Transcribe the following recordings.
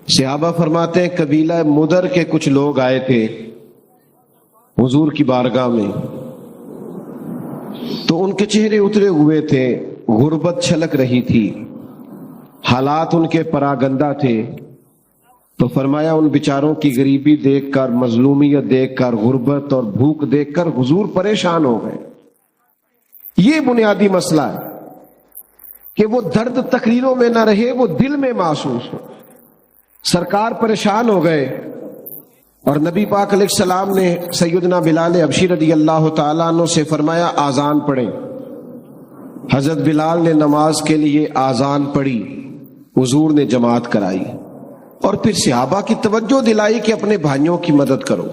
صحابہ فرماتے ہیں قبیلہ مدر کے کچھ لوگ آئے تھے حضور کی بارگاہ میں، تو ان کے چہرے اترے ہوئے تھے، غربت چھلک رہی تھی، حالات ان کے پراگندہ تھے۔ تو فرمایا ان بیچاروں کی غریبی دیکھ کر، مظلومیت دیکھ کر، غربت اور بھوک دیکھ کر حضور پریشان ہو گئے۔ یہ بنیادی مسئلہ ہے کہ وہ درد تقریروں میں نہ رہے، وہ دل میں محسوس ہو۔ سرکار پریشان ہو گئے اور نبی پاک علیہ السلام نے سیدنا بلال حبشی رضی اللہ تعالیٰ عنہ سے فرمایا آذان پڑھیں۔ حضرت بلال نے نماز کے لیے آذان پڑھی، حضور نے جماعت کرائی اور پھر صحابہ کی توجہ دلائی کہ اپنے بھائیوں کی مدد کرو۔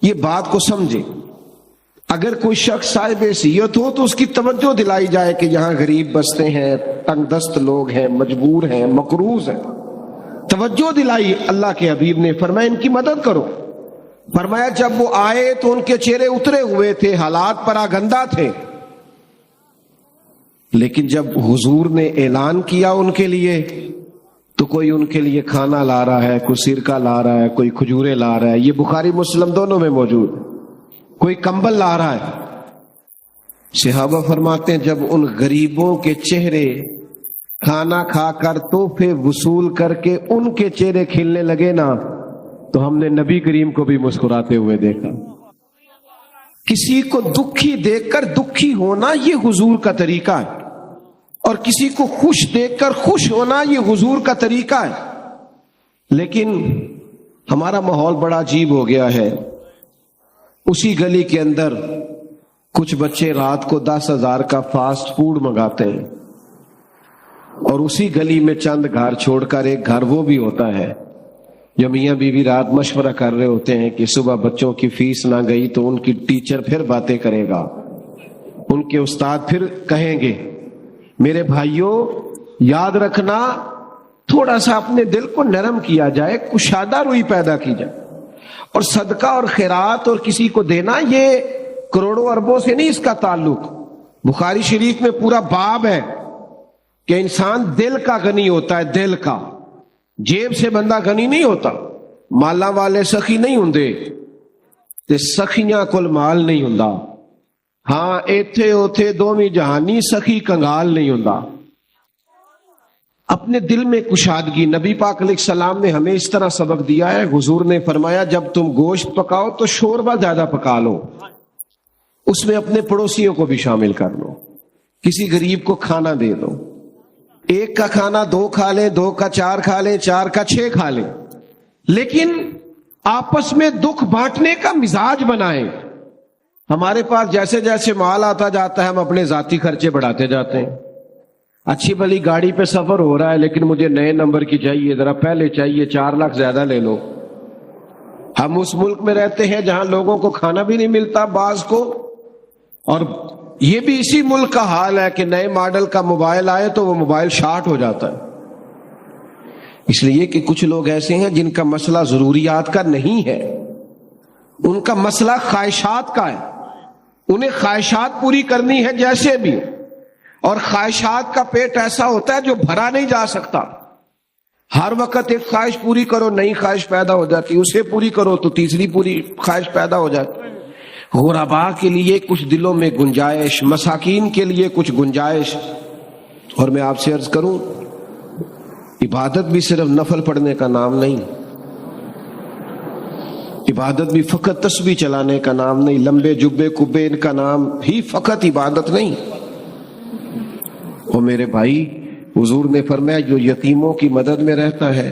یہ بات کو سمجھے، اگر کوئی شخص صاحب حیثیت ہو تو اس کی توجہ دلائی جائے کہ یہاں غریب بستے ہیں، تنگ دست لوگ ہیں، مجبور ہیں، مقروض ہیں، توجہ دلائی۔ اللہ کے حبیب نے فرمایا ان کی مدد کرو۔ فرمایا جب وہ آئے تو ان کے چہرے اترے ہوئے تھے، حالات پراگندہ تھے، لیکن جب حضور نے اعلان کیا ان کے لیے تو کوئی ان کے لیے کھانا لا رہا ہے، کوئی سرکہ لا رہا ہے، کوئی کھجورے لا رہا ہے، یہ بخاری مسلم دونوں میں موجود ہے، کوئی کمبل لا رہا ہے۔ صحابہ فرماتے ہیں جب ان غریبوں کے چہرے کھانا کھا کر تحفے وصول کر کے ان کے چہرے کھلنے لگے نا، تو ہم نے نبی کریم کو بھی مسکراتے ہوئے دیکھا۔ کسی کو دکھی دیکھ کر دکھی ہونا یہ حضور کا طریقہ ہے، اور کسی کو خوش دیکھ کر خوش ہونا یہ حضور کا طریقہ ہے۔ لیکن ہمارا ماحول بڑا عجیب ہو گیا ہے۔ اسی گلی کے اندر کچھ بچے رات کو 10,000 کا فاسٹ فوڈ منگاتے ہیں، اور اسی گلی میں چند گھر چھوڑ کر ایک گھر وہ بھی ہوتا ہے جو میاں بیوی رات مشورہ کر رہے ہوتے ہیں کہ صبح بچوں کی فیس نہ گئی تو ان کی ٹیچر پھر باتیں کرے گا، ان کے استاد پھر کہیں گے۔ میرے بھائیوں یاد رکھنا، تھوڑا سا اپنے دل کو نرم کیا جائے، کشادہ روئی پیدا کی جائے، اور صدقہ اور خیرات اور کسی کو دینا یہ کروڑوں اربوں سے نہیں اس کا تعلق۔ بخاری شریف میں پورا باب ہے کہ انسان دل کا غنی ہوتا ہے، دل کا، جیب سے بندہ غنی نہیں ہوتا۔ مالا والے سخی نہیں ہوندے تے سخیاں کل مال نہیں ہوندا، ہاں ایتھے اوتھے دوویں جہانی سخی کنگال نہیں ہوندا۔ اپنے دل میں کشادگی، نبی پاک علیہ السلام نے ہمیں اس طرح سبق دیا ہے۔ حضور نے فرمایا جب تم گوشت پکاؤ تو شوربہ زیادہ پکا لو، اس میں اپنے پڑوسیوں کو بھی شامل کر لو، کسی غریب کو کھانا دے دو، ایک کا کھانا 2 کھا لیں، 2 کا 4 کھا لیں، 4 کا 6 کھا لیں، لیکن آپس میں دکھ بانٹنے کا مزاج بنائیں۔ ہمارے پاس جیسے جیسے مال آتا جاتا ہے ہم اپنے ذاتی خرچے بڑھاتے جاتے ہیں۔ اچھی بھلی گاڑی پہ سفر ہو رہا ہے لیکن مجھے نئے نمبر کی چاہیے، ذرا پہلے چاہیے، 4 لاکھ زیادہ لے لو۔ ہم اس ملک میں رہتے ہیں جہاں لوگوں کو کھانا بھی نہیں ملتا بعض کو، اور یہ بھی اسی ملک کا حال ہے کہ نئے ماڈل کا موبائل آئے تو وہ موبائل شارٹ ہو جاتا ہے۔ اس لیے کہ کچھ لوگ ایسے ہیں جن کا مسئلہ ضروریات کا نہیں ہے، ان کا مسئلہ خواہشات کا ہے، انہیں خواہشات پوری کرنی ہے جیسے بھی، اور خواہشات کا پیٹ ایسا ہوتا ہے جو بھرا نہیں جا سکتا۔ ہر وقت ایک خواہش پوری کرو نئی خواہش پیدا ہو جاتی، اسے پوری کرو تو تیسری پوری خواہش پیدا ہو جاتی۔ غرباء کے لیے کچھ دلوں میں گنجائش، مساکین کے لیے کچھ گنجائش۔ اور میں آپ سے عرض کروں، عبادت بھی صرف نفل پڑھنے کا نام نہیں، عبادت بھی فقط تسبیح چلانے کا نام نہیں، لمبے جبے کبے ان کا نام ہی فقط عبادت نہیں۔ اور میرے بھائی، حضور نے فرمایا جو یتیموں کی مدد میں رہتا ہے،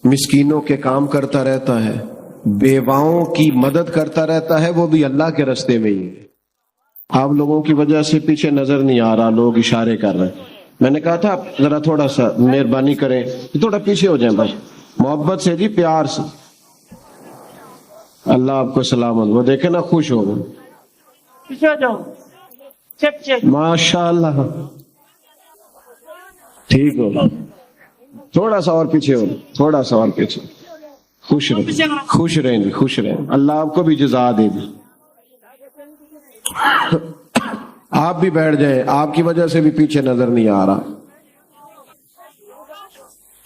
مسکینوں کے کام کرتا رہتا ہے، بیواؤں کی مدد کرتا رہتا ہے، وہ بھی اللہ کے راستے میں ہی ہے۔ آپ لوگوں کی وجہ سے پیچھے نظر نہیں آ رہا، لوگ اشارے کر رہے ہیں۔ میں نے کہا تھا ذرا تھوڑا سا مہربانی کریں، تھوڑا پیچھے ہو جائیں بھائی، محبت سے جی، پیار سے۔ اللہ آپ کو سلامت، وہ دیکھیں نا خوش ہو گئے، پیچھے ہو جاؤ، چیک چیک، ماشاء اللہ، ٹھیک ہو، تھوڑا سا اور پیچھے ہو، تھوڑا سا اور پیچھے۔ خوش رہیں، خوش رہیں جی، خوش رہیں، اللہ آپ کو بھی جزا دے دی۔ آپ بھی بیٹھ جائیں، آپ کی وجہ سے بھی پیچھے نظر نہیں آ رہا۔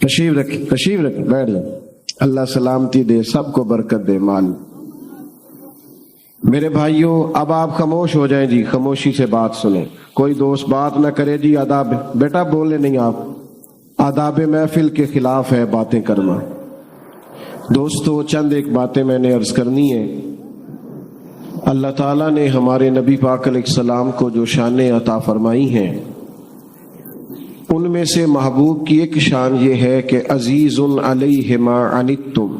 تشریف رکھ بیٹھ جائیں. اللہ سلامتی دے, سب کو برکت دے. مال میرے بھائیوں, اب آپ خاموش ہو جائیں جی, خاموشی سے بات سنیں. کوئی دوست بات نہ کرے جی. آداب بیٹا بولے نہیں, آپ آداب محفل کے خلاف ہے باتیں کرنا. دوستو چند ایک باتیں میں نے عرض کرنی ہے. اللہ تعالیٰ نے ہمارے نبی پاک علیہ السلام کو جو شانیں عطا فرمائی ہیں, ان میں سے محبوب کی ایک شان یہ ہے کہ عزیز علیہ ما عنتم.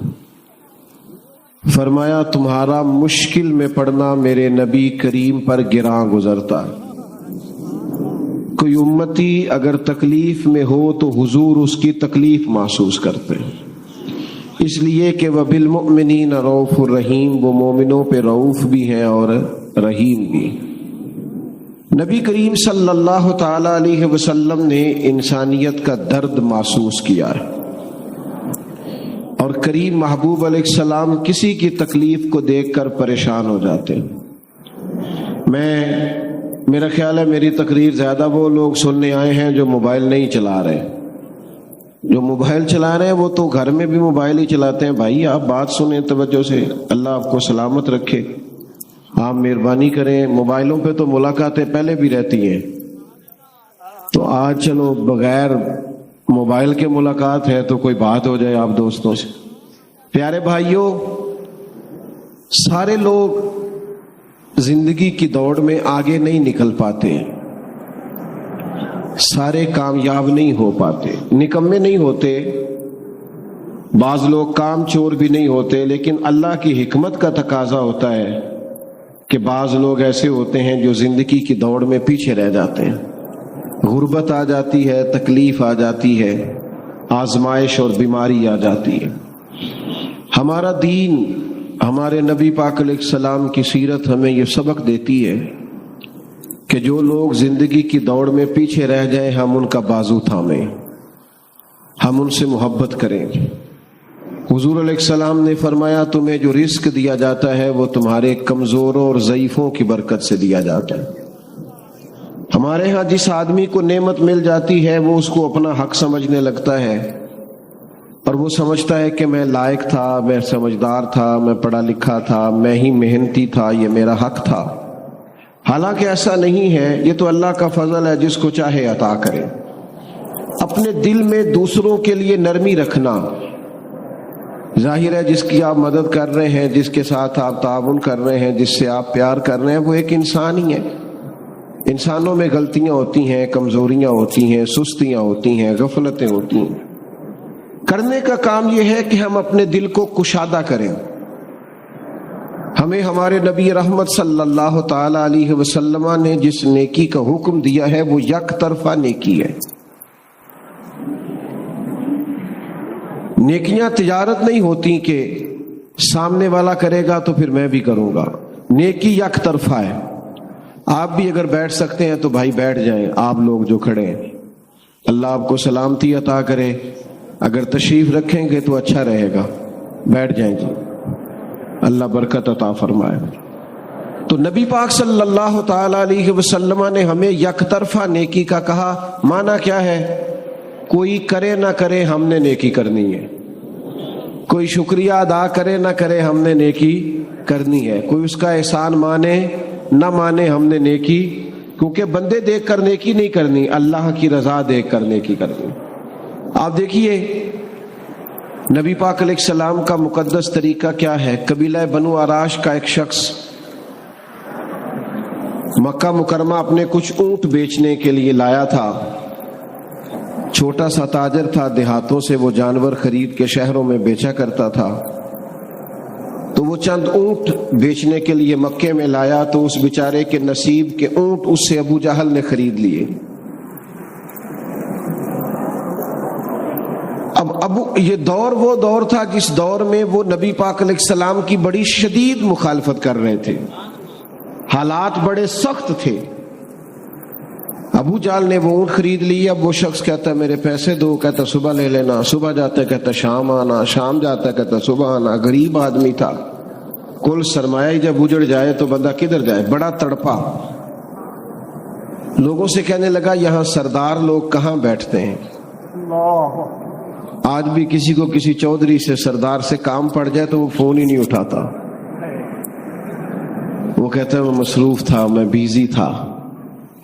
فرمایا تمہارا مشکل میں پڑنا میرے نبی کریم پر گراں گزرتا. کوئی امتی اگر تکلیف میں ہو تو حضور اس کی تکلیف محسوس کرتے ہیں, اس لیے کہ وہ بالمؤمنین رؤوف الرحیم, وہ مومنوں پہ رؤوف بھی ہیں اور رحیم بھی. نبی کریم صلی اللہ تعالی علیہ وسلم نے انسانیت کا درد محسوس کیا ہے, اور کریم محبوب علیہ السلام کسی کی تکلیف کو دیکھ کر پریشان ہو جاتے ہیں. میرا خیال ہے میری تقریر زیادہ وہ لوگ سننے آئے ہیں جو موبائل نہیں چلا رہے. جو موبائل چلا رہے ہیں وہ تو گھر میں بھی موبائل ہی چلاتے ہیں. بھائی آپ بات سنیں توجہ سے, اللہ آپ کو سلامت رکھے. آپ مہربانی کریں, موبائلوں پہ تو ملاقاتیں پہلے بھی رہتی ہیں, تو آج چلو بغیر موبائل کے ملاقات ہے تو کوئی بات ہو جائے آپ دوستوں سے. پیارے بھائیوں, سارے لوگ زندگی کی دوڑ میں آگے نہیں نکل پاتے, سارے کامیاب نہیں ہو پاتے, نکمے نہیں ہوتے, بعض لوگ کام چور بھی نہیں ہوتے. لیکن اللہ کی حکمت کا تقاضا ہوتا ہے کہ بعض لوگ ایسے ہوتے ہیں جو زندگی کی دوڑ میں پیچھے رہ جاتے ہیں. غربت آ جاتی ہے, تکلیف آ جاتی ہے, آزمائش اور بیماری آ جاتی ہے. ہمارا دین, ہمارے نبی پاک علیہ السلام کی سیرت ہمیں یہ سبق دیتی ہے کہ جو لوگ زندگی کی دوڑ میں پیچھے رہ جائیں, ہم ان کا بازو تھامیں, ہم ان سے محبت کریں. حضور علیہ السلام نے فرمایا تمہیں جو رزق دیا جاتا ہے وہ تمہارے کمزوروں اور ضعیفوں کی برکت سے دیا جاتا ہے. ہمارے ہاں جس آدمی کو نعمت مل جاتی ہے وہ اس کو اپنا حق سمجھنے لگتا ہے, اور وہ سمجھتا ہے کہ میں لائق تھا, میں سمجھدار تھا, میں پڑھا لکھا تھا, میں ہی محنتی تھا, یہ میرا حق تھا. حالانکہ ایسا نہیں ہے, یہ تو اللہ کا فضل ہے, جس کو چاہے عطا کرے. اپنے دل میں دوسروں کے لیے نرمی رکھنا, ظاہر ہے جس کی آپ مدد کر رہے ہیں, جس کے ساتھ آپ تعاون کر رہے ہیں, جس سے آپ پیار کر رہے ہیں, وہ ایک انسان ہی ہے. انسانوں میں غلطیاں ہوتی ہیں, کمزوریاں ہوتی ہیں, سستیاں ہوتی ہیں, غفلتیں ہوتی ہیں. کرنے کا کام یہ ہے کہ ہم اپنے دل کو کشادہ کریں. ہمیں ہمارے نبی رحمت صلی اللہ تعالی علیہ وسلم نے جس نیکی کا حکم دیا ہے وہ یک طرفہ نیکی ہے. نیکیاں تجارت نہیں ہوتی کہ سامنے والا کرے گا تو پھر میں بھی کروں گا. نیکی یک طرفہ ہے. آپ بھی اگر بیٹھ سکتے ہیں تو بھائی بیٹھ جائیں, آپ لوگ جو کھڑے ہیں, اللہ آپ کو سلامتی عطا کرے. اگر تشریف رکھیں گے تو اچھا رہے گا, بیٹھ جائیں جی, اللہ برکت عطا فرمائے. تو نبی پاک صلی اللہ تعالی علیہ وسلم نے ہمیں یک طرفہ نیکی کا کہا. معنی کیا ہے؟ کوئی کرے نہ کرے ہم نے نیکی کرنی ہے, کوئی شکریہ ادا کرے نہ کرے ہم نے نیکی کرنی ہے, کوئی اس کا احسان مانے نہ مانے ہم نے نیکی, کیونکہ بندے دیکھ کر نیکی نہیں کرنی, اللہ کی رضا دیکھ کر نیکی کرنی. آپ دیکھیے نبی پاک علیہ السلام کا مقدس طریقہ کیا ہے. قبیلہ بنو آراش کا ایک شخص مکہ مکرمہ اپنے کچھ اونٹ بیچنے کے لیے لایا تھا. چھوٹا سا تاجر تھا, دیہاتوں سے وہ جانور خرید کے شہروں میں بیچا کرتا تھا. تو وہ چند اونٹ بیچنے کے لیے مکے میں لایا, تو اس بیچارے کے نصیب کے اونٹ اس سے ابو جہل نے خرید لیے. اب یہ دور وہ دور تھا جس دور میں وہ نبی پاک علیہ السلام کی بڑی شدید مخالفت کر رہے تھے, حالات بڑے سخت تھے. ابو جہل نے وہ اونٹ خرید لی. اب وہ شخص کہتا ہے میرے پیسے دو, کہتا صبح لے لینا, صبح جاتا ہے کہتا شام آنا, شام جاتا ہے کہتا صبح آنا. غریب آدمی تھا, کل سرمایہ ہی جب اجڑ جائے تو بندہ کدھر جائے, بڑا تڑپا. لوگوں سے کہنے لگا یہاں سردار لوگ کہاں بیٹھتے ہیں, آج بھی کسی کو کسی چودھری سے سردار سے کام پڑ جائے تو وہ فون ہی نہیں اٹھاتا، وہ کہتا ہے میں مصروف تھا، میں بیزی تھا.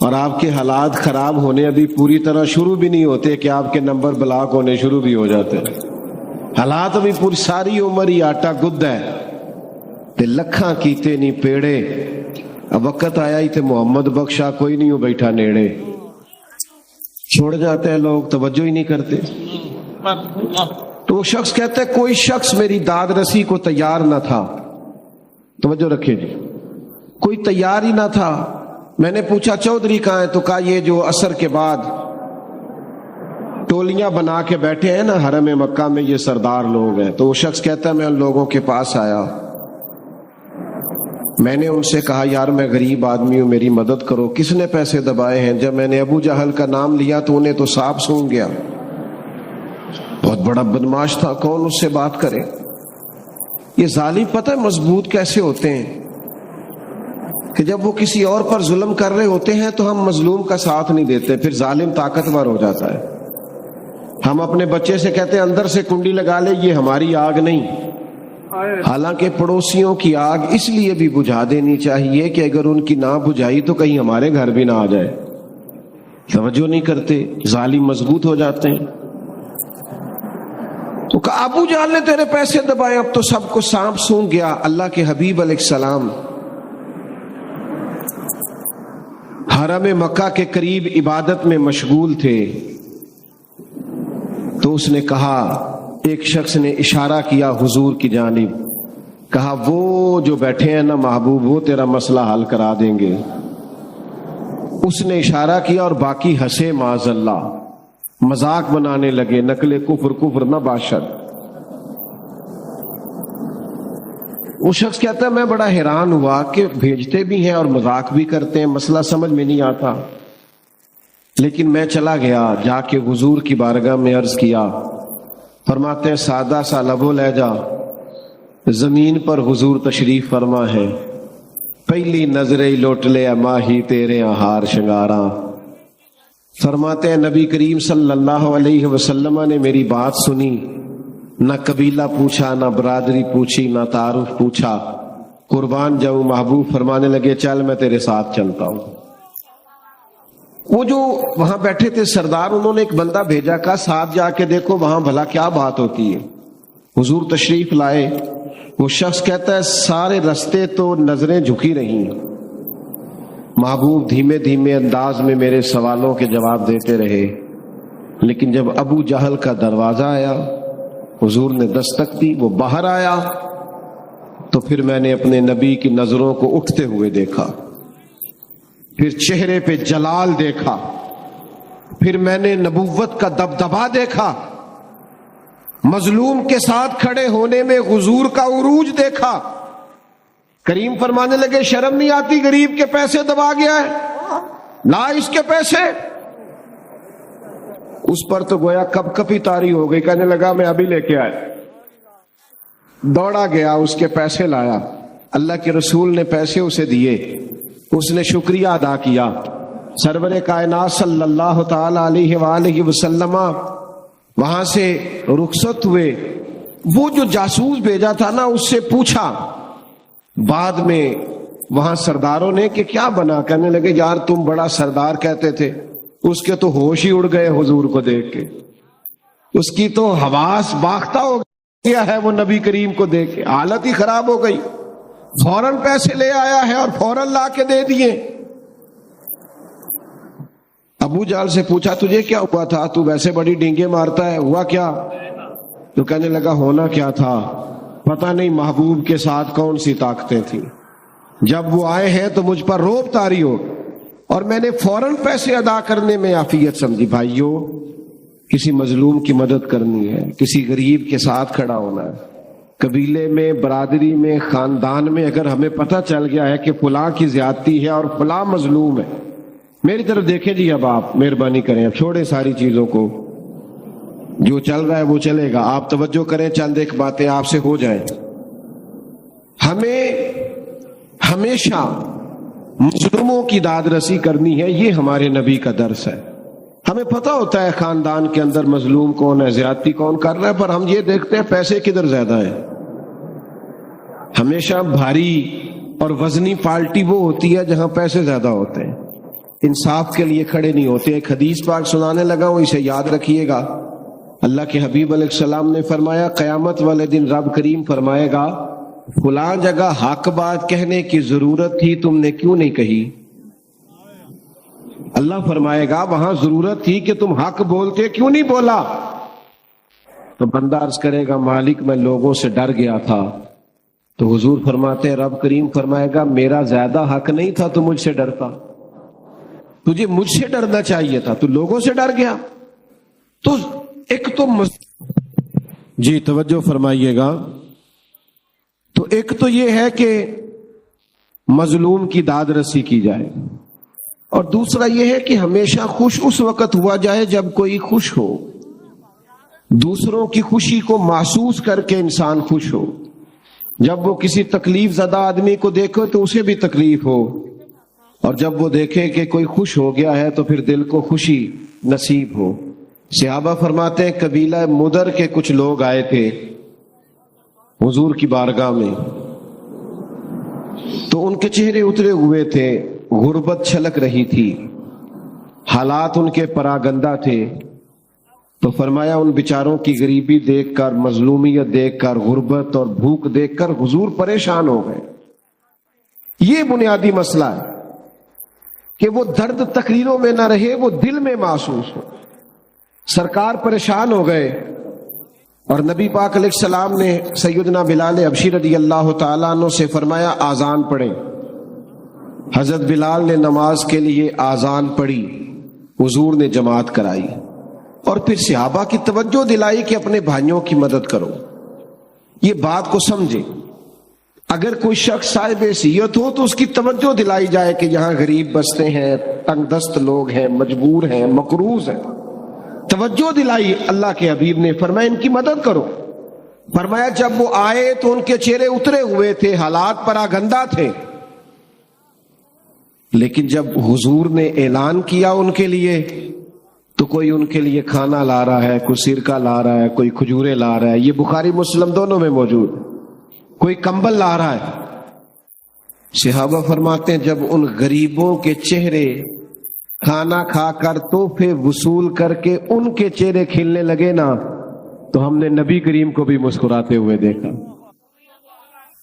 اور آپ کے حالات خراب ہونے ابھی پوری طرح شروع بھی نہیں ہوتے کہ آپ کے نمبر بلاک ہونے شروع بھی ہو جاتے ہیں. حالات ابھی پوری ساری عمر ہی آٹا گد ہے تے لکھاں کیتے نہیں پیڑے. اب وقت آیا ہی تے محمد بخشا کوئی نہیں ہو بیٹھا نیڑے. چھوڑ جاتے ہیں لوگ، توجہ ہی نہیں کرتے. تو وہ شخص کہتا ہے کوئی شخص میری داد رسی کو تیار نہ تھا. توجہ رکھے جی، کوئی تیار ہی نہ تھا. میں نے پوچھا چودھری کہاں ہے؟ تو کہا یہ جو عصر کے بعد ٹولیاں بنا کے بیٹھے ہیں نا حرم مکہ میں، یہ سردار لوگ ہیں. تو وہ شخص کہتا ہے میں ان لوگوں کے پاس آیا، میں نے ان سے کہا یار میں غریب آدمی ہوں، میری مدد کرو. کس نے پیسے دبائے ہیں؟ جب میں نے ابو جہل کا نام لیا تو انہیں تو سانپ سونگ گیا. بہت بڑا بدماش تھا، کون اس سے بات کرے. یہ ظالم پتہ ہے مضبوط کیسے ہوتے ہیں کہ جب وہ کسی اور پر ظلم کر رہے ہوتے ہیں تو ہم مظلوم کا ساتھ نہیں دیتے، پھر ظالم طاقتور ہو جاتا ہے. ہم اپنے بچے سے کہتے ہیں اندر سے کنڈی لگا لے، یہ ہماری آگ نہیں. حالانکہ پڑوسیوں کی آگ اس لیے بھی بجھا دینی چاہیے کہ اگر ان کی نہ بجھائی تو کہیں ہمارے گھر بھی نہ آ جائے. توجہ نہیں کرتے، ظالم مضبوط ہو جاتے ہیں. تو کہا ابو جہل نے تیرے پیسے دبائے، اب تو سب کو سانپ سونگ گیا. اللہ کے حبیب علیہ السلام حرم مکہ کے قریب عبادت میں مشغول تھے. تو اس نے کہا، ایک شخص نے اشارہ کیا حضور کی جانب، کہا وہ جو بیٹھے ہیں نا محبوب، وہ تیرا مسئلہ حل کرا دیں گے. اس نے اشارہ کیا اور باقی ہنسے معاذ اللہ، مذاق بنانے لگے. نقل کفر نہ باشد. وہ شخص کہتا ہے میں بڑا حیران ہوا کہ بھیجتے بھی ہیں اور مذاق بھی کرتے ہیں، مسئلہ سمجھ میں نہیں آتا. لیکن میں چلا گیا، جا کے حضور کی بارگاہ میں عرض کیا. فرماتے ہیں سادہ سا لب و لہجہ، زمین پر حضور تشریف فرما ہے. پہلی نظریں لوٹ لے ماہی تیرے ہار شنگاراں. فرماتے ہیں نبی کریم صلی اللہ علیہ وسلم نے میری بات سنی، نہ قبیلہ پوچھا، نہ برادری پوچھی، نہ تعارف پوچھا. قربان جاؤں محبوب فرمانے لگے چل میں تیرے ساتھ چلتا ہوں. وہ جو وہاں بیٹھے تھے سردار، انہوں نے ایک بندہ بھیجا، کہا ساتھ جا کے دیکھو وہاں بھلا کیا بات ہوتی ہے. حضور تشریف لائے. وہ شخص کہتا ہے سارے رستے تو نظریں جھکی رہی. محبوب دھیمے دھیمے انداز میں میرے سوالوں کے جواب دیتے رہے. لیکن جب ابو جہل کا دروازہ آیا، حضور نے دستک دی، وہ باہر آیا، تو پھر میں نے اپنے نبی کی نظروں کو اٹھتے ہوئے دیکھا. پھر چہرے پہ جلال دیکھا. پھر میں نے نبوت کا دبدبا دیکھا. مظلوم کے ساتھ کھڑے ہونے میں حضور کا عروج دیکھا. کریم فرمانے لگے شرم نہیں آتی، غریب کے پیسے دبا گیا ہے، لا اس کے پیسے. اس پر تو گویا کب کبھی تاری ہو گئی. کہنے لگا میں ابھی لے کے آیا. دوڑا گیا، اس کے پیسے لایا. اللہ کے رسول نے پیسے اسے دیے. اس نے شکریہ ادا کیا. سرور کائنات صلی اللہ تعالی علیہ وآلہ وسلم وہاں سے رخصت ہوئے. وہ جو جاسوس بھیجا تھا نا، اس سے پوچھا بعد میں وہاں سرداروں نے کہ کیا بنا. کہنے لگے یار تم بڑا سردار کہتے تھے. اس کے تو ہوش ہی اڑ گئے حضور کو دیکھ کے. اس کی تو حواس باختہ ہو گیا ہے وہ نبی کریم کو دیکھ کے، حالت ہی خراب ہو گئی. فوراً پیسے لے آیا ہے اور فوراً لا کے دے دیے. ابو جہل سے پوچھا تجھے کیا ہوا تھا، تو ویسے بڑی ڈینگیں مارتا ہے، ہوا کیا؟ تو کہنے لگا ہونا کیا تھا پتہ نہیں، محبوب کے ساتھ کون سی طاقتیں تھیں. جب وہ آئے ہیں تو مجھ پر روب طاری ہو اور میں نے فوراً پیسے ادا کرنے میں عافیت سمجھی. بھائیو، کسی مظلوم کی مدد کرنی ہے، کسی غریب کے ساتھ کھڑا ہونا ہے. قبیلے میں، برادری میں، خاندان میں اگر ہمیں پتہ چل گیا ہے کہ فلاں کی زیادتی ہے اور فلاں مظلوم ہے، میری طرف دیکھیں جی. اب آپ مہربانی کریں، اب چھوڑیں ساری چیزوں کو، جو چل رہا ہے وہ چلے گا. آپ توجہ کریں، چند ایک باتیں آپ سے ہو جائیں. ہمیں ہمیشہ مظلوموں کی داد رسی کرنی ہے، یہ ہمارے نبی کا درس ہے. ہمیں پتہ ہوتا ہے خاندان کے اندر مظلوم کون ہے، زیادتی کون کر رہا ہے، پر ہم یہ دیکھتے ہیں پیسے کدھر زیادہ ہیں۔ ہمیشہ بھاری اور وزنی پارٹی وہ ہوتی ہے جہاں پیسے زیادہ ہوتے ہیں، انصاف کے لیے کھڑے نہیں ہوتے۔ ایک حدیث پاک سنانے لگا ہوں، اسے یاد رکھیے گا۔ اللہ کے حبیب علیہ السلام نے فرمایا قیامت والے دن رب کریم فرمائے گا فلاں جگہ حق بات کہنے کی ضرورت تھی، تم نے کیوں نہیں کہی؟ اللہ فرمائے گا وہاں ضرورت تھی کہ تم حق بولتے، کیوں نہیں بولا؟ تو بندہ عرض کرے گا مالک میں لوگوں سے ڈر گیا تھا۔ تو حضور فرماتے ہیں رب کریم فرمائے گا میرا زیادہ حق نہیں تھا تو مجھ سے ڈرتا، تجھے مجھ سے ڈرنا چاہیے تھا، تو لوگوں سے ڈر گیا۔ تو ایک تو جی توجہ فرمائیے گا، تو ایک تو یہ ہے کہ مظلوم کی داد رسی کی جائے، اور دوسرا یہ ہے کہ ہمیشہ خوش اس وقت ہوا جائے جب کوئی خوش ہو، دوسروں کی خوشی کو محسوس کر کے انسان خوش ہو۔ جب وہ کسی تکلیف زدہ آدمی کو دیکھو تو اسے بھی تکلیف ہو، اور جب وہ دیکھے کہ کوئی خوش ہو گیا ہے تو پھر دل کو خوشی نصیب ہو۔ صحابہ فرماتے ہیں قبیلہ مدر کے کچھ لوگ آئے تھے حضور کی بارگاہ میں، تو ان کے چہرے اترے ہوئے تھے، غربت چھلک رہی تھی، حالات ان کے پراگندہ تھے۔ تو فرمایا ان بیچاروں کی غریبی دیکھ کر، مظلومیت دیکھ کر، غربت اور بھوک دیکھ کر حضور پریشان ہو گئے۔ یہ بنیادی مسئلہ ہے کہ وہ درد تقریروں میں نہ رہے، وہ دل میں محسوس ہو۔ سرکار پریشان ہو گئے، اور نبی پاک علیہ السلام نے سیدنا بلال حبشی رضی اللہ تعالیٰ عنہ سے فرمایا آذان پڑھیں۔ حضرت بلال نے نماز کے لیے آذان پڑھی، حضور نے جماعت کرائی، اور پھر صحابہ کی توجہ دلائی کہ اپنے بھائیوں کی مدد کرو۔ یہ بات کو سمجھے، اگر کوئی شخص صاحب حیثیت ہو تو اس کی توجہ دلائی جائے کہ یہاں غریب بستے ہیں، تنگ دست لوگ ہیں، مجبور ہیں، مقروض ہیں، توجہ دلائی۔ اللہ کے حبیب نے فرمایا ان کی مدد کرو۔ فرمایا جب وہ آئے تو ان کے چہرے اترے ہوئے تھے، حالات پراگندہ تھے، لیکن جب حضور نے اعلان کیا ان کے لیے تو کوئی ان کے لیے کھانا لا رہا ہے، کوئی سرکہ لا رہا ہے، کوئی کھجورے لا رہا ہے، یہ بخاری مسلم دونوں میں موجود، کوئی کمبل لا رہا ہے۔ صحابہ فرماتے ہیں جب ان غریبوں کے چہرے کھانا کھا کر تحفے وصول کر کے ان کے چہرے کھلنے لگے نا، تو ہم نے نبی کریم کو بھی مسکراتے ہوئے دیکھا۔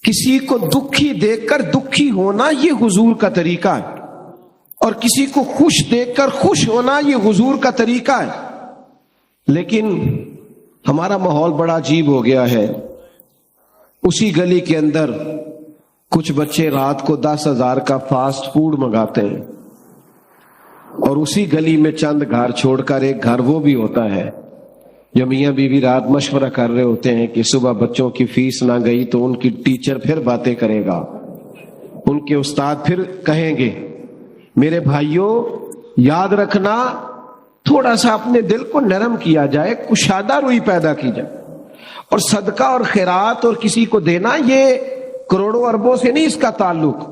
کسی کو دکھی دیکھ کر دکھی ہونا یہ حضور کا طریقہ ہے، اور کسی کو خوش دیکھ کر خوش ہونا یہ حضور کا طریقہ ہے۔ لیکن ہمارا ماحول بڑا عجیب ہو گیا ہے۔ اسی گلی کے اندر کچھ بچے رات کو 10,000 کا فاسٹ فوڈ منگاتے ہیں، اور اسی گلی میں چند گھر چھوڑ کر ایک گھر وہ بھی ہوتا ہے جو میاں بیوی رات مشورہ کر رہے ہوتے ہیں کہ صبح بچوں کی فیس نہ گئی تو ان کی ٹیچر پھر باتیں کرے گا، ان کے استاد پھر کہیں گے۔ میرے بھائیوں یاد رکھنا، تھوڑا سا اپنے دل کو نرم کیا جائے، کشادہ روئی پیدا کی جائے، اور صدقہ اور خیرات اور کسی کو دینا یہ کروڑوں اربوں سے نہیں اس کا تعلق۔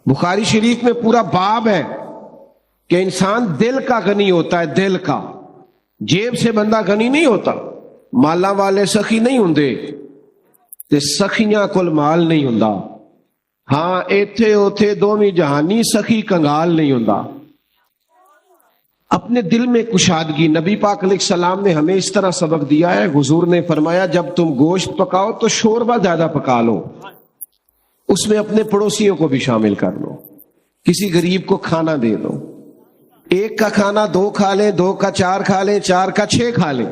بخاری شریف میں پورا باب ہے کہ انسان دل کا غنی ہوتا ہے، دل کا، جیب سے بندہ غنی نہیں ہوتا۔ مالا والے سخی نہیں ہوندے تے سخیاں کول مال نہیں ہوندا، ہاں ایتھے اوتھے دوویں جہانی سخی کنگال نہیں ہوندا۔ اپنے دل میں کشادگی، نبی پاک علیہ السلام نے ہمیں اس طرح سبق دیا ہے۔ حضور نے فرمایا جب تم گوشت پکاؤ تو شوربہ زیادہ پکا لو، اس میں اپنے پڑوسیوں کو بھی شامل کر لو، کسی غریب کو کھانا دے دو، ایک کا کھانا 2 کھا لیں، 2 کا 4 کھا لیں، 4 کا 6 کھا لیں،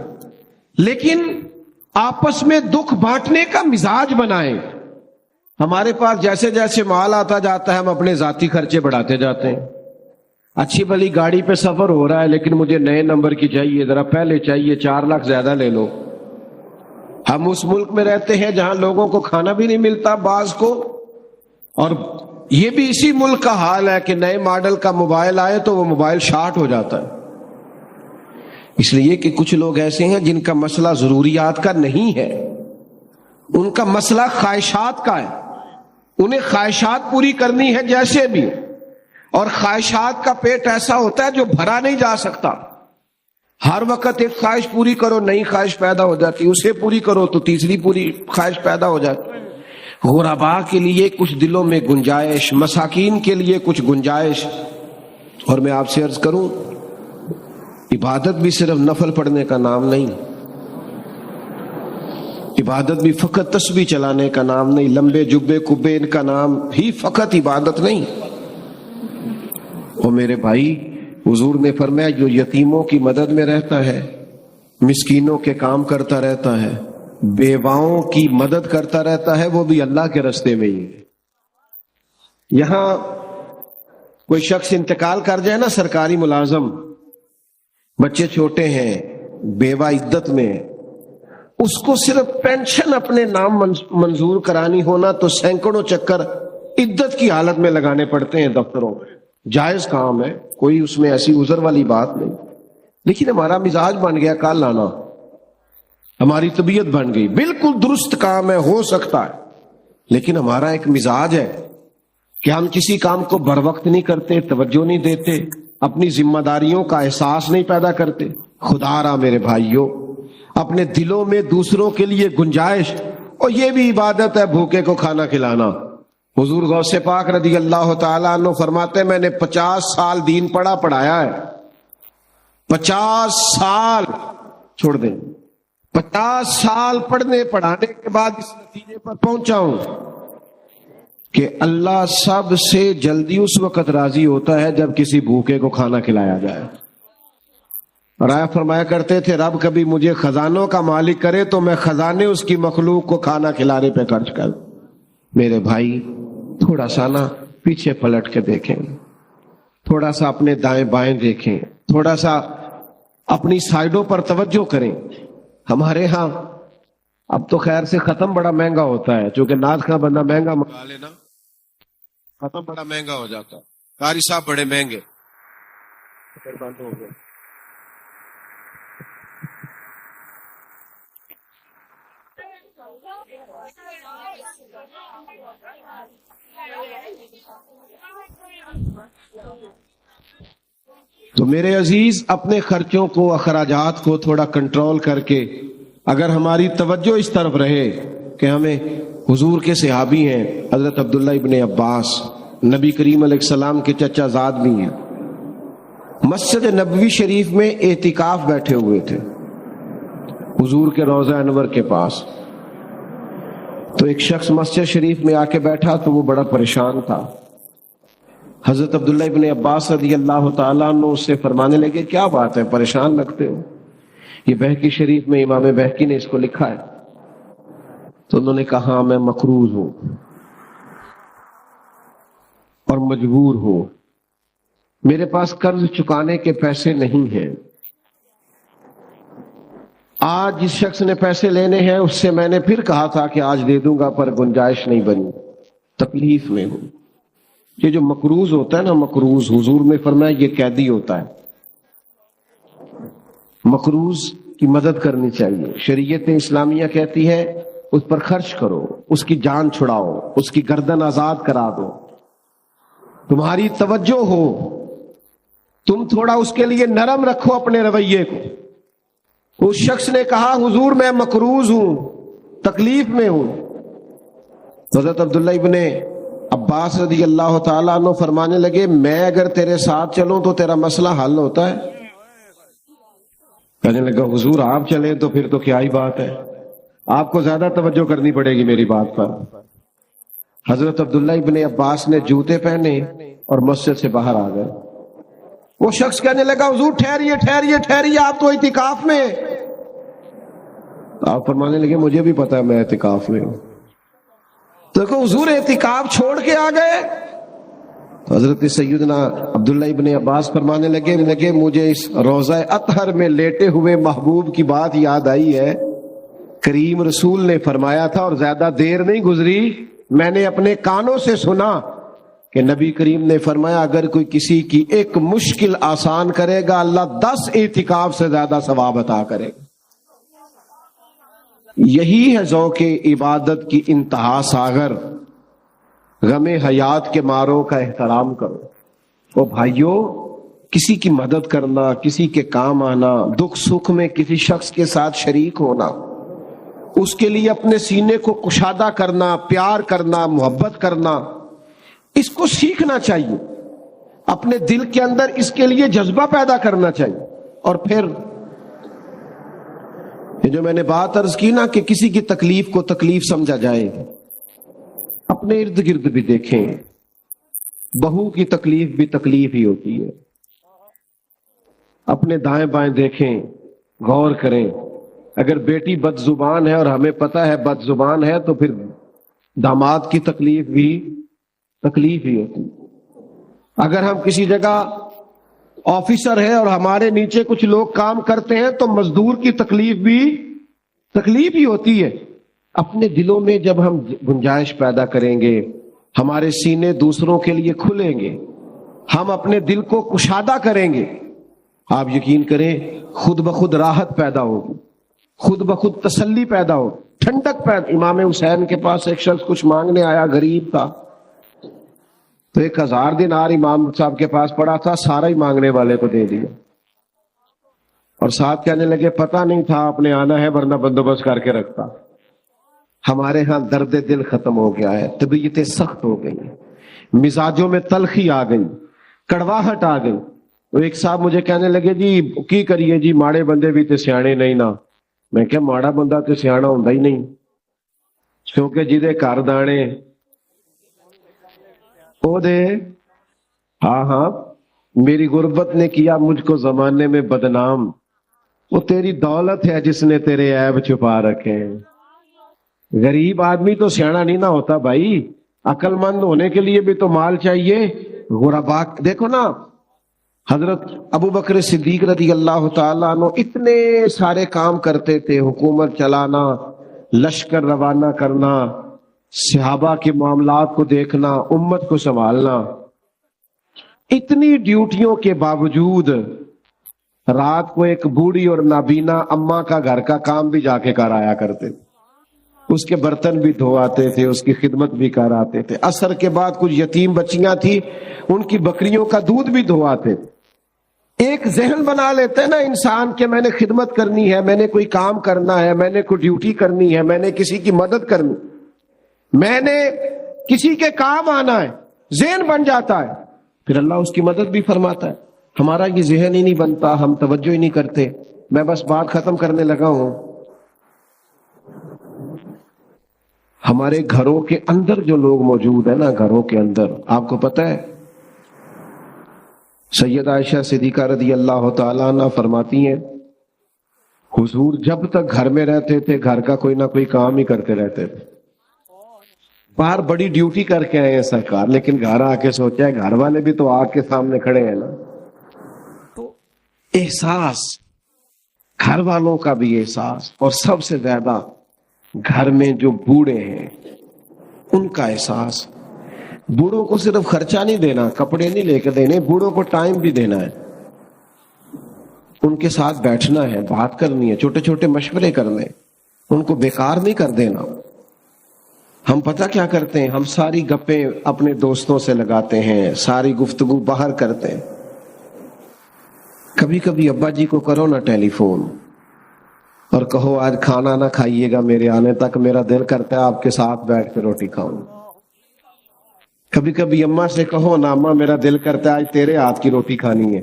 لیکن آپس میں دکھ بانٹنے کا مزاج بنائیں۔ ہمارے پاس جیسے جیسے مال آتا جاتا ہے ہم اپنے ذاتی خرچے بڑھاتے جاتے ہیں۔ اچھی بھلی گاڑی پہ سفر ہو رہا ہے لیکن مجھے نئے نمبر کی چاہیے، ذرا پہلے چاہیے، 4 لاکھ زیادہ لے لو۔ ہم اس ملک میں رہتے ہیں جہاں لوگوں کو کھانا بھی نہیں ملتا بعض کو، اور یہ بھی اسی ملک کا حال ہے کہ نئے ماڈل کا موبائل آئے تو وہ موبائل شارٹ ہو جاتا ہے۔ اس لیے کہ کچھ لوگ ایسے ہیں جن کا مسئلہ ضروریات کا نہیں ہے، ان کا مسئلہ خواہشات کا ہے، انہیں خواہشات پوری کرنی ہے جیسے بھی، اور خواہشات کا پیٹ ایسا ہوتا ہے جو بھرا نہیں جا سکتا۔ ہر وقت ایک خواہش پوری کرو، نئی خواہش پیدا ہو جاتی، اسے پوری کرو تو تیسری پوری خواہش پیدا ہو جاتی۔ غرباء کے لیے کچھ دلوں میں گنجائش، مساکین کے لیے کچھ گنجائش۔ اور میں آپ سے عرض کروں، عبادت بھی صرف نفل پڑھنے کا نام نہیں، عبادت بھی فقط تسبیح چلانے کا نام نہیں، لمبے جبے کبے ان کا نام ہی فقط عبادت نہیں۔ اور میرے بھائی، حضور نے فرمایا جو یتیموں کی مدد میں رہتا ہے، مسکینوں کے کام کرتا رہتا ہے، بیواؤں کی مدد کرتا رہتا ہے، وہ بھی اللہ کے راستے میں ہی ہے۔ یہاں کوئی شخص انتقال کر جائے نا، سرکاری ملازم، بچے چھوٹے ہیں، بیوہ عدت میں، اس کو صرف پینشن اپنے نام منظور کرانی ہونا تو سینکڑوں چکر عدت کی حالت میں لگانے پڑتے ہیں دفتروں میں۔ جائز کام ہے، کوئی اس میں ایسی عذر والی بات نہیں، لیکن ہمارا مزاج بن گیا کال لانا، ہماری طبیعت بن گئی۔ بالکل درست کام ہے، ہو سکتا ہے، لیکن ہمارا ایک مزاج ہے کہ ہم کسی کام کو بر وقت نہیں کرتے، توجہ نہیں دیتے، اپنی ذمہ داریوں کا احساس نہیں پیدا کرتے۔ خدا را میرے بھائیوں، اپنے دلوں میں دوسروں کے لیے گنجائش، اور یہ بھی عبادت ہے بھوکے کو کھانا کھلانا۔ حضور غوث پاک رضی اللہ تعالیٰ عنہ فرماتے میں نے 50 سال دین پڑھایا ہے، 50 سال چھوڑ دیں، 50 سال پڑھنے پڑھانے کے بعد اس نتیجے پر پہنچا ہوں کہ اللہ سب سے جلدی اس وقت راضی ہوتا ہے جب کسی بھوکے کو کھانا کھلایا جائے۔ اور آپ فرمایا کرتے تھے رب کبھی مجھے خزانوں کا مالک کرے تو میں خزانے اس کی مخلوق کو کھانا کھلانے پہ خرچ کر۔ میرے بھائی، تھوڑا سا نا پیچھے پلٹ کے دیکھیں، تھوڑا سا اپنے دائیں بائیں دیکھیں، تھوڑا سا اپنی سائڈوں پر توجہ کریں۔ ہمارے ہاں اب تو خیر سے ختم بڑا مہنگا ہوتا ہے، چونکہ ناز کا بندہ مہنگا منگا لینا، ختم بڑا مہنگا ہو جاتا ہے، قاری صاحب بڑے مہنگے، بند ہو گئے۔ تو میرے عزیز، اپنے خرچوں کو، اخراجات کو تھوڑا کنٹرول کر کے، اگر ہماری توجہ اس طرف رہے کہ ہمیں حضور کے صحابی ہیں حضرت عبداللہ ابن عباس، نبی کریم علیہ السلام کے چچا زاد بھی ہیں، مسجد نبوی شریف میں اعتکاف بیٹھے ہوئے تھے حضور کے روضہ انور کے پاس۔ تو ایک شخص مسجد شریف میں آ کے بیٹھا تو وہ بڑا پریشان تھا۔ حضرت عبداللہ ابن عباس رضی اللہ تعالیٰ عنہ اس سے فرمانے لگے کیا بات ہے، پریشان لگتے ہو؟ یہ بہقی شریف میں امام بہقی نے اس کو لکھا ہے۔ تو انہوں نے کہا میں مقروض ہوں اور مجبور ہوں، میرے پاس قرض چکانے کے پیسے نہیں ہیں، آج جس شخص نے پیسے لینے ہیں اس سے میں نے پھر کہا تھا کہ آج دے دوں گا پر گنجائش نہیں بنی، تکلیف میں ہوں۔ یہ جو مقروض ہوتا ہے نا، مقروض حضور نے فرمایا یہ قیدی ہوتا ہے، مقروض کی مدد کرنی چاہیے۔ شریعت اسلامیہ کہتی ہے اس پر خرچ کرو، اس کی جان چھڑاؤ، اس کی گردن آزاد کرا دو، تمہاری توجہ ہو، تم تھوڑا اس کے لیے نرم رکھو اپنے رویے کو۔ اس شخص نے کہا حضور میں مقروض ہوں، تکلیف میں ہوں۔ حضرت عبداللہ ابن عباس رضی اللہ تعالیٰ عنہ فرمانے لگے میں اگر تیرے ساتھ چلوں تو تیرا مسئلہ حل ہوتا ہے؟ کہنے لگا حضور آپ چلیں تو پھر تو کیا ہی بات ہے، آپ کو زیادہ توجہ کرنی پڑے گی میری بات پر۔ حضرت عبداللہ ابن عباس نے جوتے پہنے اور مسجد سے باہر آ گئے۔ وہ شخص کہنے لگا حضور ٹھہریے ٹھہریے ٹھہریے، آپ تو اعتکاف میں۔ آپ فرمانے لگے مجھے بھی پتا ہے میں اعتکاف میں ہوں۔ تو دیکھو حضور اعتکاف چھوڑ کے آ گئے۔ تو حضرت سیدنا عبداللہ ابن عباس فرمانے لگے مجھے اس روضہ اطہر میں لیٹے ہوئے محبوب کی بات یاد آئی ہے، کریم رسول نے فرمایا تھا، اور زیادہ دیر نہیں گزری میں نے اپنے کانوں سے سنا کہ نبی کریم نے فرمایا اگر کوئی کسی کی ایک مشکل آسان کرے گا اللہ 10 اعتکاف سے زیادہ ثواب عطا کرے گا۔ یہی ہے ذوق عبادت کی انتہا ساغر۔ غم حیات کے ماروں کا احترام کرو۔ او بھائیو، کسی کی مدد کرنا، کسی کے کام آنا، دکھ سکھ میں کسی شخص کے ساتھ شریک ہونا، اس کے لیے اپنے سینے کو کشادہ کرنا، پیار کرنا، محبت کرنا، اس کو سیکھنا چاہیے. اپنے دل کے اندر اس کے لیے جذبہ پیدا کرنا چاہیے. اور پھر یہ جو میں نے بات عرض کی نا کہ کسی کی تکلیف کو تکلیف سمجھا جائے، اپنے ارد گرد بھی دیکھیں، بہو کی تکلیف بھی تکلیف ہی ہوتی ہے. اپنے دائیں بائیں دیکھیں، غور کریں. اگر بیٹی بد زبان ہے اور ہمیں پتہ ہے بد زبان ہے تو پھر داماد کی تکلیف بھی تکلیف ہی ہوتی. اگر ہم کسی جگہ آفیسر ہے اور ہمارے نیچے کچھ لوگ کام کرتے ہیں تو مزدور کی تکلیف بھی تکلیف ہی ہوتی ہے. اپنے دلوں میں جب ہم گنجائش پیدا کریں گے، ہمارے سینے دوسروں کے لیے کھلیں گے، ہم اپنے دل کو کشادہ کریں گے، آپ یقین کریں خود بخود راحت پیدا ہوگی، خود بخود تسلی پیدا ہو، ٹھنڈک پیدا. امام حسین کے پاس ایک شخص کچھ مانگنے آیا، غریب تھا، تو 1000 دینار امام صاحب کے پاس پڑا تھا، سارا ہی مانگنے والے کو دے دیا. اور ساتھ کہنے لگے پتہ نہیں تھا آپ نے آنا ہے ورنہ بندوبست کر کے رکھتا. ہمارے ہاں درد دل ختم ہو گیا ہے، طبیعتیں سخت ہو گئی، مزاجوں میں تلخی آ گئی، کڑواہٹ آ گئی. تو ایک صاحب مجھے کہنے لگے جی کی کریے جی ماڑے بندے بھی تے سیانے نہیں نا. میں کہ ماڑا بندہ تے سیانا ہوندا ہی نہیں، کیونکہ جدے گھر دانے او دے. ہاں میری غربت نے کیا مجھ کو زمانے میں بدنام، وہ تیری دولت ہے جس نے تیرے عیب چھپا رکھے ہیں. غریب آدمی تو سیانا نہیں نہ ہوتا بھائی، عقل مند ہونے کے لیے بھی تو مال چاہیے. غربا دیکھو نا، حضرت ابو بکر صدیق رضی اللہ تعالیٰ عنہ اتنے سارے کام کرتے تھے، حکومت چلانا، لشکر روانہ کرنا، صحابہ کے معاملات کو دیکھنا، امت کو سنبھالنا. اتنی ڈیوٹیوں کے باوجود رات کو ایک بوڑھی اور نابینا اماں کا گھر کا کام بھی جا کے کر آیا کرتے تھے، اس کے برتن بھی دھو آتے تھے، اس کی خدمت بھی کر آتے تھے. عصر کے بعد کچھ یتیم بچیاں تھیں، ان کی بکریوں کا دودھ بھی دھو آتے تھے. ایک ذہن بنا لیتے نا انسان کہ میں نے خدمت کرنی ہے، میں نے کوئی کام کرنا ہے، میں نے کوئی ڈیوٹی کرنی ہے، میں نے کسی کی مدد کرنی، میں نے کسی کے کام آنا ہے، ذہن بن جاتا ہے، پھر اللہ اس کی مدد بھی فرماتا ہے. ہمارا یہ ذہن ہی نہیں بنتا، ہم توجہ ہی نہیں کرتے. میں بس بات ختم کرنے لگا ہوں. ہمارے گھروں کے اندر جو لوگ موجود ہیں نا، گھروں کے اندر آپ کو پتہ ہے سید عائشہ صدیقہ رضی اللہ تعالیٰ عنہ فرماتی ہیں حضور جب تک گھر میں رہتے تھے گھر کا کوئی نہ کوئی کام ہی کرتے رہتے تھے. باہر بڑی ڈیوٹی کر کے آئے ہیں سرکار، لیکن گھر آ کے سوچا ہے گھر والے بھی تو آگ کے سامنے کھڑے ہیں نا. تو احساس، گھر والوں کا بھی احساس، اور سب سے زیادہ گھر میں جو بوڑھے ہیں ان کا احساس. بوڑھوں کو صرف خرچہ نہیں دینا، کپڑے نہیں لے کے دینے، بوڑھوں کو ٹائم بھی دینا ہے، ان کے ساتھ بیٹھنا ہے، بات کرنی ہے، چھوٹے چھوٹے مشورے کرنے، ان کو بیکار نہیں کر دینا. ہم پتہ کیا کرتے ہیں، ہم ساری گپیں اپنے دوستوں سے لگاتے ہیں، ساری گفتگو باہر کرتے ہیں. کبھی کبھی ابا جی کو کرو نا ٹیلی فون اور کہو آج کھانا نہ کھائیے گا میرے آنے تک، میرا دل کرتا ہے آپ کے ساتھ بیٹھ کے روٹی کھاؤں. کبھی کبھی اماں سے کہو نا اماں میرا دل کرتا ہے آج تیرے ہاتھ کی روٹی کھانی ہے.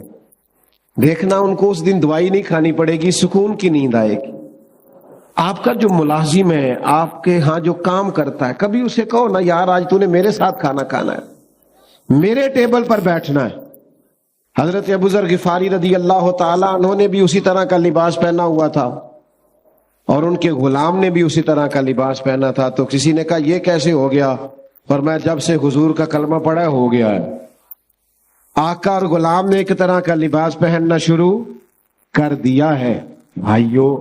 دیکھنا ان کو اس دن دوائی نہیں کھانی پڑے گی، سکون کی نیند آئے گی. آپ کا جو ملازم ہے، آپ کے ہاں جو کام کرتا ہے، کبھی اسے کہو نا یار آج تو نے میرے ساتھ کھانا کھانا ہے، میرے ٹیبل پر بیٹھنا ہے. حضرت ابو ذر غفاری رضی اللہ تعالیٰ عنہ نے بھی اسی طرح کا لباس پہنا ہوا تھا اور ان کے غلام نے بھی اسی طرح کا لباس پہنا تھا. تو کسی نے کہا یہ کیسے ہو گیا؟ فرمایا جب سے حضور کا کلمہ پڑھا ہو گیا ہے. آقا اور غلام نے ایک طرح کا لباس پہننا شروع کر دیا ہے. بھائیوں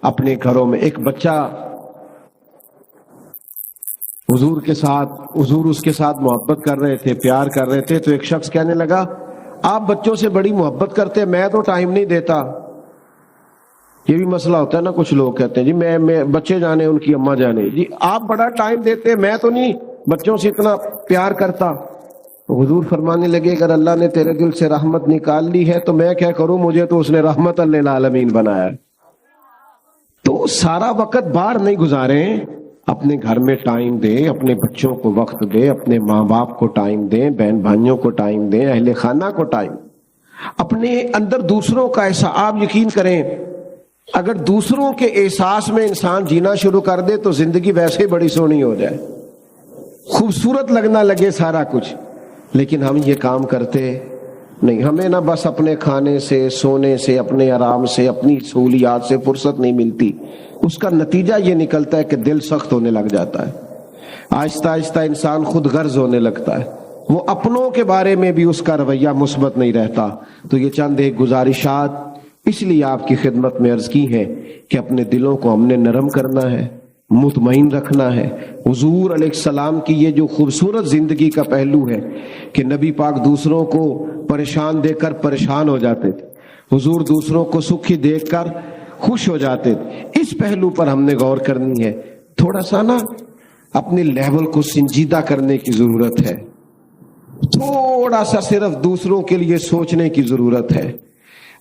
اپنے گھروں میں ایک بچہ حضور کے ساتھ، حضور اس کے ساتھ محبت کر رہے تھے، پیار کر رہے تھے، تو ایک شخص کہنے لگا آپ بچوں سے بڑی محبت کرتے، میں تو ٹائم نہیں دیتا. یہ بھی مسئلہ ہوتا ہے نا، کچھ لوگ کہتے ہیں جی میں بچے جانے ان کی اماں جانے، جی آپ بڑا ٹائم دیتے، میں تو نہیں بچوں سے اتنا پیار کرتا. حضور فرمانے لگے اگر اللہ نے تیرے دل سے رحمت نکال لی ہے تو میں کیا کروں، مجھے تو اس نے رحمت للعالمین بنایا ہے۔ تو سارا وقت باہر نہیں گزاریں، اپنے گھر میں ٹائم دیں، اپنے بچوں کو وقت دیں، اپنے ماں باپ کو ٹائم دیں، بہن بھائیوں کو ٹائم دیں، اہل خانہ کو ٹائم، اپنے اندر دوسروں کا احساس۔ آپ یقین کریں اگر دوسروں کے احساس میں انسان جینا شروع کر دے تو زندگی ویسے ہی بڑی سونی ہو جائے، خوبصورت لگنا لگے سارا کچھ، لیکن ہم یہ کام کرتے نہیں۔ ہمیں نہ بس اپنے کھانے سے، سونے سے، اپنے آرام سے، اپنی سہولیات سے فرصت نہیں ملتی، اس کا نتیجہ یہ نکلتا ہے کہ دل سخت ہونے لگ جاتا ہے، آہستہ آہستہ انسان خود غرض ہونے لگتا ہے، وہ اپنوں کے بارے میں بھی اس کا رویہ مثبت نہیں رہتا۔ تو یہ چند ایک گزارشات اس لیے آپ کی خدمت میں عرض کی ہے کہ اپنے دلوں کو ہم نے نرم کرنا ہے، مطمئن رکھنا ہے۔ حضور علیہ السلام کی یہ جو خوبصورت زندگی کا پہلو ہے کہ نبی پاک دوسروں کو پریشان دیکھ کر پریشان ہو جاتے تھے، حضور دوسروں کو سکھی دیکھ کر خوش ہو جاتے تھے، اس پہلو پر ہم نے غور کرنی ہے۔ تھوڑا سا نا اپنے لیول کو سنجیدہ کرنے کی ضرورت ہے، تھوڑا سا صرف دوسروں کے لیے سوچنے کی ضرورت ہے۔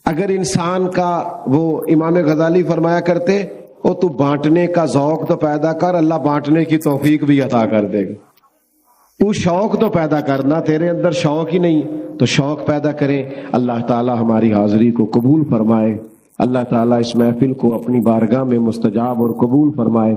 اگر انسان کا، وہ امام غزالی فرمایا کرتے، او تو بانٹنے کا ذوق تو پیدا کر، اللہ بانٹنے کی توفیق بھی عطا کر دے گا۔ تو شوق تو پیدا کرنا، تیرے اندر شوق ہی نہیں تو شوق پیدا کرے۔ اللہ تعالی ہماری حاضری کو قبول فرمائے، اللہ تعالی اس محفل کو اپنی بارگاہ میں مستجاب اور قبول فرمائے۔